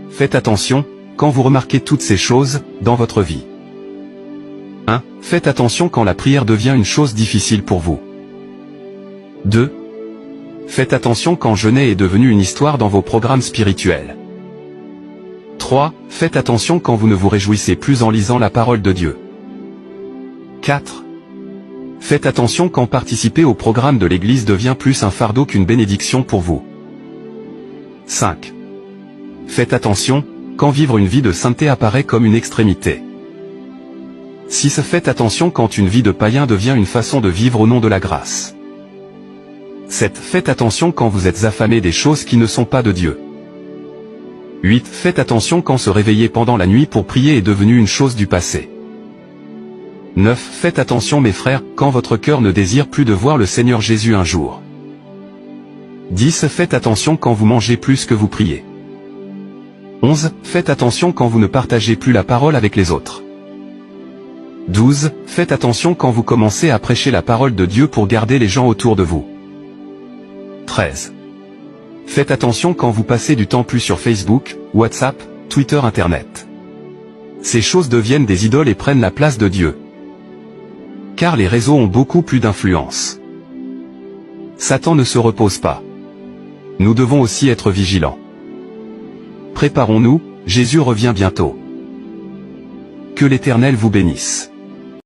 Faites attention, quand vous remarquez toutes ces choses, dans votre vie. 1. Faites attention quand la prière devient une chose difficile pour vous. 2. Faites attention quand jeûner est devenu une histoire dans vos programmes spirituels. 3. Faites attention quand vous ne vous réjouissez plus en lisant la parole de Dieu. 4. Faites attention quand participer au programme de l'Église devient plus un fardeau qu'une bénédiction pour vous. 5. Faites attention, quand vivre une vie de sainteté apparaît comme une extrémité. 6. Faites attention quand une vie de païen devient une façon de vivre au nom de la grâce. 7. Faites attention quand vous êtes affamé des choses qui ne sont pas de Dieu. 8. Faites attention quand se réveiller pendant la nuit pour prier est devenu une chose du passé. 9. Faites attention mes frères, quand votre cœur ne désire plus de voir le Seigneur Jésus un jour. 10. Faites attention quand vous mangez plus que vous priez. 11. Faites attention quand vous ne partagez plus la parole avec les autres. 12. Faites attention quand vous commencez à prêcher la parole de Dieu pour garder les gens autour de vous. 13. Faites attention quand vous passez du temps plus sur Facebook, WhatsApp, Twitter, Internet. Ces choses deviennent des idoles et prennent la place de Dieu. Car les réseaux ont beaucoup plus d'influence. Satan ne se repose pas. Nous devons aussi être vigilants. Préparons-nous, Jésus revient bientôt. Que l'Éternel vous bénisse.